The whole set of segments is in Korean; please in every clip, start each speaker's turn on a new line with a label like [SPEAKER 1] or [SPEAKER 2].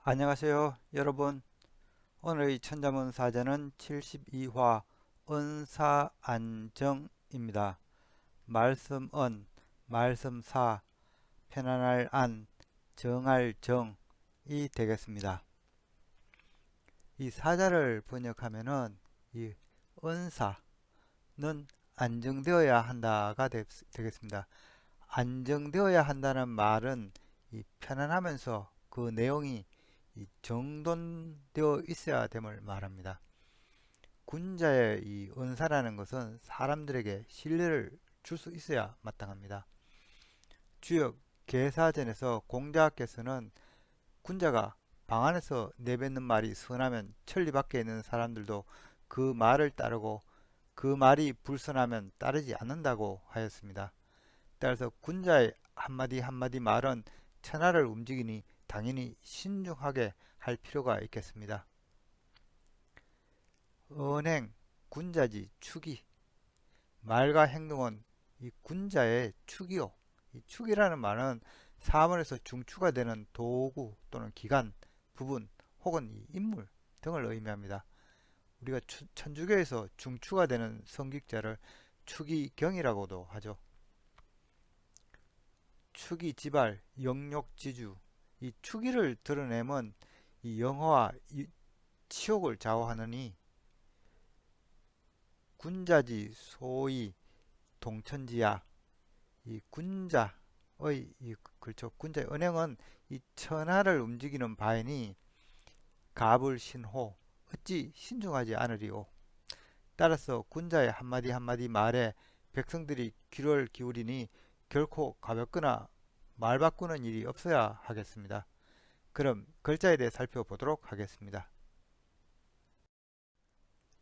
[SPEAKER 1] 안녕하세요, 여러분. 오늘의 천자문 사제는 72화 은사안정입니다. 말씀은, 말씀사, 편안할 안, 정할 정이 되겠습니다. 이 사자를 번역하면은 이 은사는 안정되어야 한다가 되겠습니다. 안정되어야 한다는 말은 이 편안하면서 그 내용이 이 정돈되어 있어야 됨을 말합니다. 군자의 이 은사라는 것은 사람들에게 신뢰를 줄 수 있어야 마땅합니다. 주역 계사전에서 공자께서는 군자가 방 안에서 내뱉는 말이 선하면 천리 밖에 있는 사람들도 그 말을 따르고 그 말이 불선하면 따르지 않는다고 하였습니다. 따라서 군자의 한마디 한마디 말은 천하를 움직이니 당연히 신중하게 할 필요가 있겠습니다. 언행, 군자지, 축이. 말과 행동은 이 군자의 축이요. 이 축이라는 말은 사물에서 중추가 되는 도구 또는 기관, 부분 혹은 이 인물 등을 의미합니다. 우리가 천주교에서 중추가 되는 성직자를 축이경이라고도 하죠. 축이지발, 영욕지주. 이 축이를 드러내면 이 영화와 이 치욕을 좌우하느니 군자지 소위 동천지야. 이 군자의 그렇죠. 군자의 은행은 이 천하를 움직이는 바이니 갑을신호 어찌 신중하지 않으리오. 따라서 군자의 한마디 한마디 말에 백성들이 귀를 기울이니 결코 가볍거나 말 바꾸는 일이 없어야 하겠습니다. 그럼 글자에 대해 살펴보도록 하겠습니다.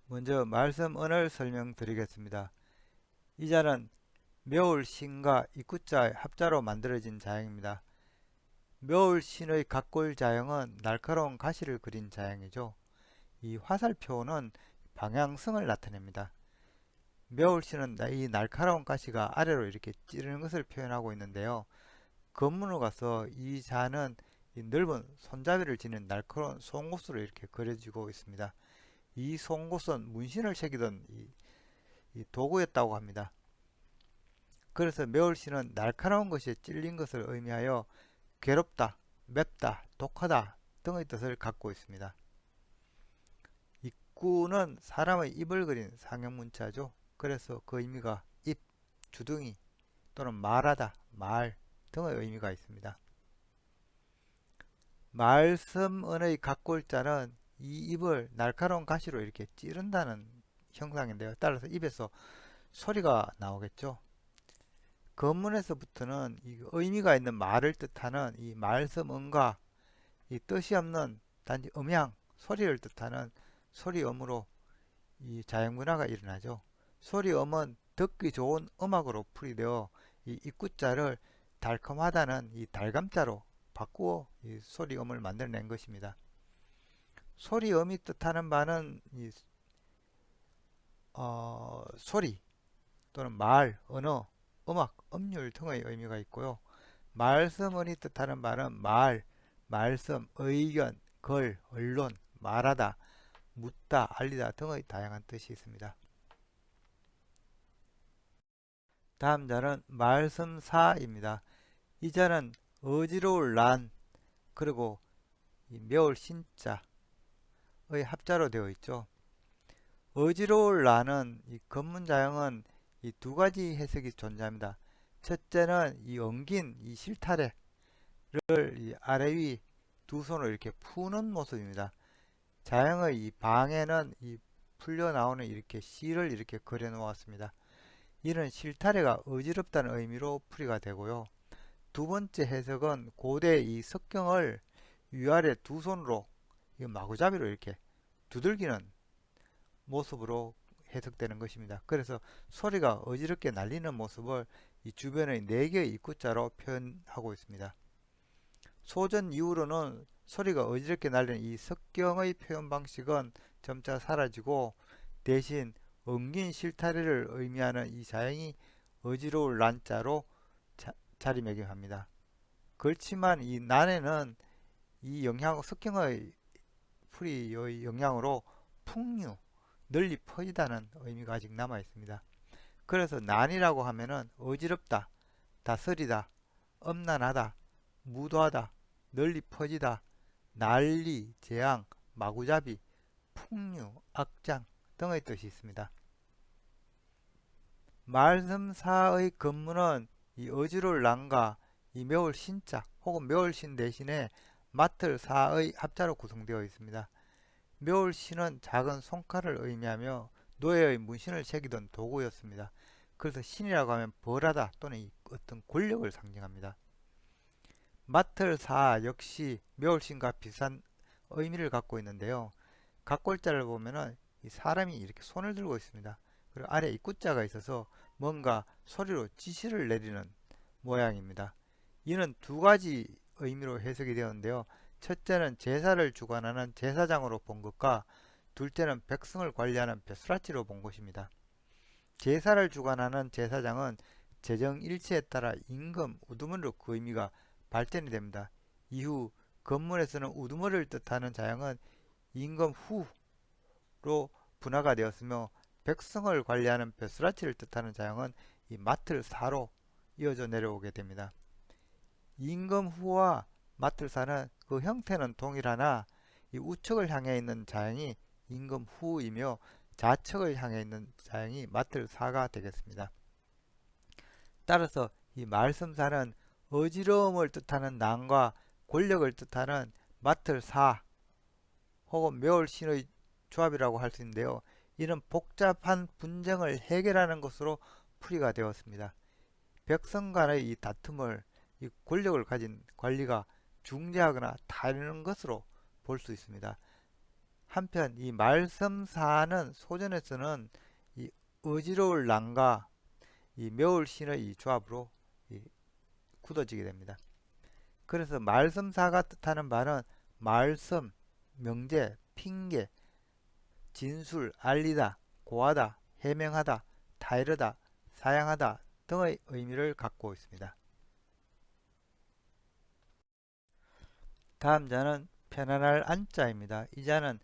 [SPEAKER 1] 먼저 말씀언을 설명드리겠습니다. 이 자는 묘울신과 입구자의 합자로 만들어진 자형입니다. 묘울신의 각골 자형은 날카로운 가시를 그린 자형이죠. 이 화살표는 방향성을 나타냅니다. 묘울신은 이 날카로운 가시가 아래로 이렇게 찌르는 것을 표현하고 있는데요. 건문으로 가서 이 자는 이 넓은 손잡이를 지닌 날카로운 송곳으로 이렇게 그려지고 있습니다. 이 송곳은 문신을 새기던 이 도구였다고 합니다. 그래서 매울신은 날카로운 것이 찔린 것을 의미하여 괴롭다, 맵다, 독하다 등의 뜻을 갖고 있습니다. 입구는 사람의 입을 그린 상형문자죠. 그래서 그 의미가 입, 주둥이 또는 말하다, 말 등의 의미가 있습니다. 말씀은의 각골자는 이 입을 날카로운 가시로 이렇게 찌른다는 형상인데요. 따라서 입에서 소리가 나오겠죠. 건문에서부터는 이 의미가 있는 말을 뜻하는 이 말씀음과 이 뜻이 없는 단지 음향, 소리를 뜻하는 소리음으로 이 자연문화가 일어나죠. 소리음은 듣기 좋은 음악으로 풀이되어 이 입구자를 달콤하다는 이 달감자로 바꾸어 이 소리음을 만들어낸 것입니다. 소리음이 뜻하는 바는 이 소리 또는 말, 언어, 음악, 음률 등의 의미가 있고요. 말씀은이 뜻하는 바는 말, 말씀, 의견, 글, 언론, 말하다, 묻다, 알리다 등의 다양한 뜻이 있습니다. 다음 자는 말씀사입니다. 이 자는 어지러울 란 그리고 이 묘울 신자의 합자로 되어 있죠. 어지러울 난은 이 검문자형은 이 두 가지 해석이 존재합니다. 첫째는 이 엉긴 이 실타래를 이 아래 위 두 손으로 이렇게 푸는 모습입니다. 자형의 이 방에는 이 풀려 나오는 이렇게 실을 이렇게 그려 놓았습니다. 이는 실타래가 어지럽다는 의미로 풀이가 되고요. 두 번째 해석은 고대 이 석경을 위아래 두 손으로 이 마구잡이로 이렇게 두들기는 모습으로 해석되는 것입니다. 그래서 소리가 어지럽게 날리는 모습을 이 주변의 4개의 입구자로 표현하고 있습니다. 소전 이후로는 소리가 어지럽게 날리는 이 석경의 표현 방식은 점차 사라지고 대신 엉긴 실타래를 의미하는 이 자형이 어지러울 난자로 자리매김합니다. 그렇지만 이 난에는 이 영향, 석경의 풀이의 영향으로 풍류, 널리 퍼지다는 의미가 아직 남아 있습니다. 그래서 난이라고 하면은 어지럽다, 다스리다, 엄난하다, 무도하다, 널리 퍼지다, 난리, 재앙, 마구잡이, 풍류, 악장 등의 뜻이 있습니다. 말씀사의 근문은 이 어지러울 난과 이 매울 신자 혹은 매울신 대신에 맡을 사의 합자로 구성되어 있습니다. 매울신은 작은 손칼을 의미하며 노예의 문신을 새기던 도구였습니다. 그래서 신이라고 하면 벌하다 또는 어떤 권력을 상징합니다. 맡을 사 역시 매울신과 비슷한 의미를 갖고 있는데요. 각골자를 보면은 이 사람이 이렇게 손을 들고 있습니다. 그리고 아래 입구자가 있어서 뭔가 소리로 지시를 내리는 모양입니다. 이는 두 가지 의미로 해석이 되었는데요. 첫째는 제사를 주관하는 제사장으로 본 것과 둘째는 백성을 관리하는 벼슬아치로 본 것입니다. 제사를 주관하는 제사장은 재정 일치에 따라 임금, 우두머리로 그 의미가 발전이 됩니다. 이후 건문에서는 우두머리를 뜻하는 자양은 임금 후로 분화가 되었으며 백성을 관리하는 벼슬아치를 뜻하는 자양은 이 맡을 사로 이어져 내려오게 됩니다. 임금 후와 맡을 사는 그 형태는 동일하나 이 우측을 향해 있는 자양이 임금 후이며 좌측을 향해 있는 자양이 맡을 사가 되겠습니다. 따라서 이 말씀사는 어지러움을 뜻하는 난과 권력을 뜻하는 맡을 사 혹은 매울신의 조합이라고 할 수 있는데요. 이는 복잡한 분쟁을 해결하는 것으로 풀이가 되었습니다. 백성 간의 이 다툼을 이 권력을 가진 관리가 중재하거나 다루는 것으로 볼 수 있습니다. 한편 이 말씀사는 소전에서는 이 어지러울 난과 이 매울신의 이 조합으로 이 굳어지게 됩니다. 그래서 말씀사가 뜻하는 바는 말씀, 명제, 핑계, 진술, 알리다, 고하다, 해명하다, 타이르다, 사양하다 등의 의미를 갖고 있습니다. 다음 자는 편안할 안자입니다. 이 자는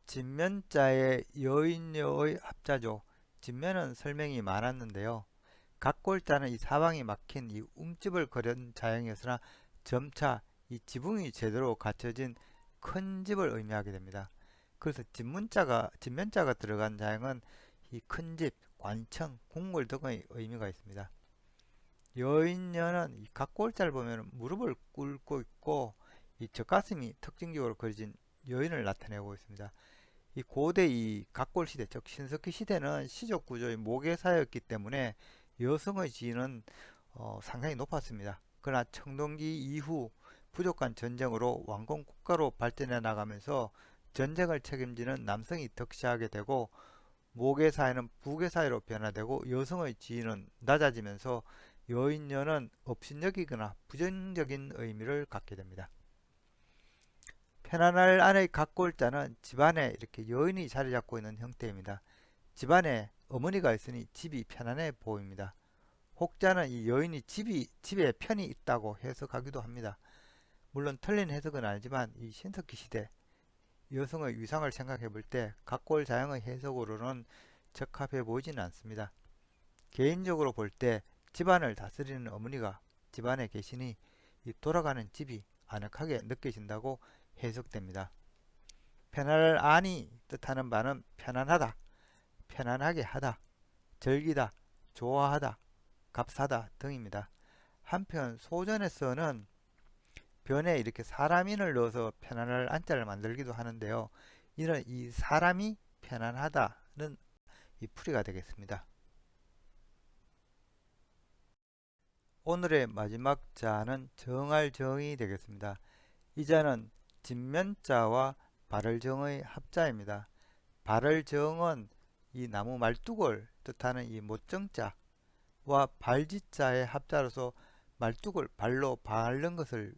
[SPEAKER 1] 진면자의 여인여의 합자죠. 진면은 설명이 많았는데요. 각골자는 이 사방이 막힌 이 움집을 그린 자형이었으나 점차 이 지붕이 제대로 갖춰진 큰 집을 의미하게 됩니다. 그래서 진면자가 들어간 자형은 이 큰 집, 관청, 궁궐 등의 의미가 있습니다. 여인녀는 이 각골자를 보면 무릎을 꿇고 있고 이 젖가슴이 특징적으로 그려진 여인을 나타내고 있습니다. 이 고대 이 각골 시대, 즉 신석기 시대는 시족 구조의 모계사였기 때문에 여성의 지위는 상당히 높았습니다. 그러나 청동기 이후 부족한 전쟁으로 왕권 국가로 발전해 나가면서 전쟁을 책임지는 남성이 득세하게 되고 모계사회는 부계사회로 변화되고 여성의 지위는 낮아지면서 여인녀는 업신여기거나 부정적인 의미를 갖게 됩니다. 편안할 안의 각골자는 집안에 이렇게 여인이 자리 잡고 있는 형태입니다. 집안에 어머니가 있으니 집이 편안해 보입니다. 혹자는 이 여인이 집에 편히 있다고 해석하기도 합니다. 물론 틀린 해석은 아니지만 이 신석기 시대 여성의 위상을 생각해 볼 때 각골자형의 해석으로는 적합해 보이지는 않습니다. 개인적으로 볼 때 집안을 다스리는 어머니가 집안에 계시니 이 돌아가는 집이 아늑하게 느껴진다고 해석됩니다. 편안할 안이 뜻하는 바는 편안하다, 편안하게 하다, 즐기다, 좋아하다, 값하다 등입니다. 한편 소전에서는 변에 이렇게 사람인을 넣어서 편안할 안자를 만들기도 하는데요. 이는 이 사람이 편안하다는 이 풀이가 되겠습니다. 오늘의 마지막 자는 정할 정이 되겠습니다. 이 자는 진면자와 발을정의 합자입니다. 발을정은 이 나무 말뚝을 뜻하는 이 못정자와 발지자의 합자로서 말뚝을 발로 밟는 것을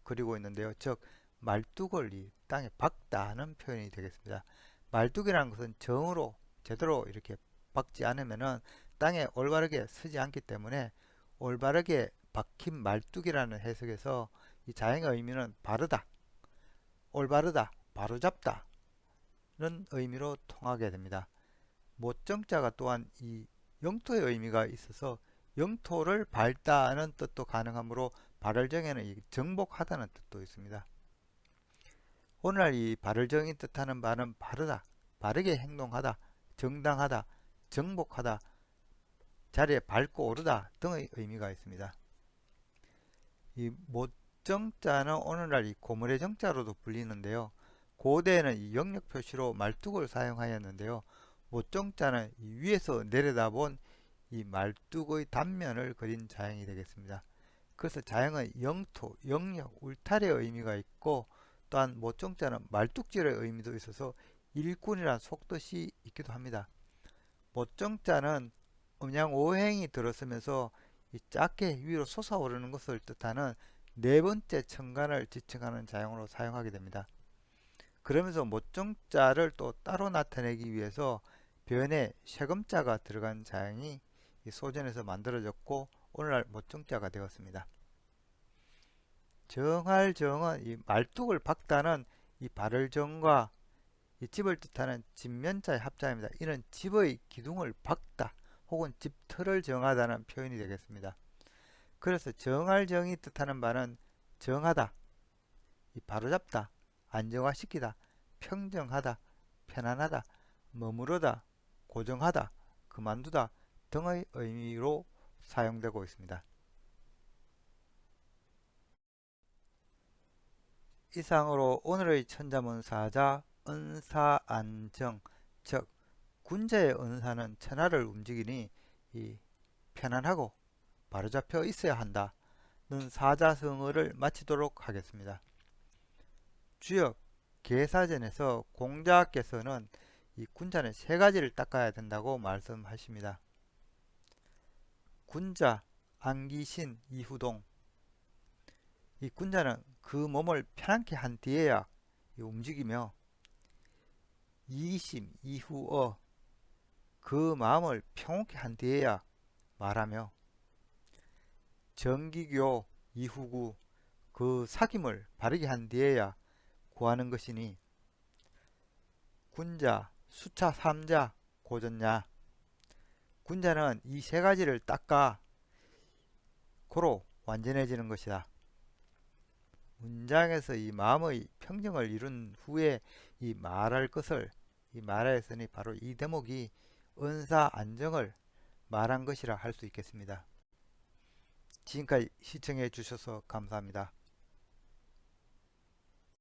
[SPEAKER 1] 그리고 있는데요. 즉 말뚝을 이 땅에 박다는 표현이 되겠습니다. 말뚝이라는 것은 정으로 제대로 이렇게 박지 않으면은 땅에 올바르게 서지 않기 때문에 올바르게 박힌 말뚝이라는 해석에서 이 자형의 의미는 바르다, 올바르다, 바로잡다 는 의미로 통하게 됩니다. 모정자가 또한 이 영토의 의미가 있어서 영토를 밟다는 뜻도 가능하므로 발을정에는 이 정복하다는 뜻도 있습니다. 오늘날 이 발을정이 뜻하는 바는 바르다, 바르게 행동하다, 정당하다, 정복하다, 자리에 밟고 오르다 등의 의미가 있습니다. 이 모정자는 오늘날 이 고물의 정자로도 불리는데요. 고대에는 이 영역 표시로 말뚝을 사용하였는데요. 모정자는 이 위에서 내려다본 이 말뚝의 단면을 그린 자형이 되겠습니다. 그래서 자형은 영토, 영역, 울타리의 의미가 있고 또한 모정자는 말뚝질의 의미도 있어서 일꾼이란 속뜻이 있기도 합니다. 모정자는 음양오행이 들어서면서 이 작게 위로 솟아오르는 것을 뜻하는 네 번째 천간을 지칭하는 자형으로 사용하게 됩니다. 그러면서 모정자를 또 따로 나타내기 위해서 변에 세금자가 들어간 자형이 이 소전에서 만들어졌고 오늘날 모정자가 되었습니다. 정할정은 이 말뚝을 박다는 이 발을정과 이 집을 뜻하는 집면자의 합자입니다. 이는 집의 기둥을 박다 혹은 집틀을 정하다는 표현이 되겠습니다. 그래서 정할정이 뜻하는 바는 정하다, 이 바로잡다, 안정화시키다, 평정하다, 편안하다, 머무르다, 고정하다, 그만두다 등의 의미로 사용되고 있습니다. 이상으로 오늘의 천자문사자 은사안정, 즉 군자의 은사는 천하를 움직이니 이 편안하고 바로잡혀 있어야 한다는 사자성어를 마치도록 하겠습니다. 주역 계사전에서 공자께서는 이 군자는 세 가지를 닦아야 된다고 말씀하십니다. 군자, 안기신, 이후동. 이 군자는 그 몸을 편안케 한 뒤에야 움직이며 이심, 이후어. 그 마음을 평온케 한 뒤에야 말하며 정기교, 이후구. 그 사귐을 바르게 한 뒤에야 구하는 것이니 군자, 수차 3자, 고전냐. 군자는 이 세 가지를 닦아 고로 완전해지는 것이다. 문장에서 이 마음의 평정을 이룬 후에 이 말할 것을 이 말하였으니 바로 이 대목이 은사 안정을 말한 것이라 할 수 있겠습니다. 지금까지 시청해 주셔서 감사합니다.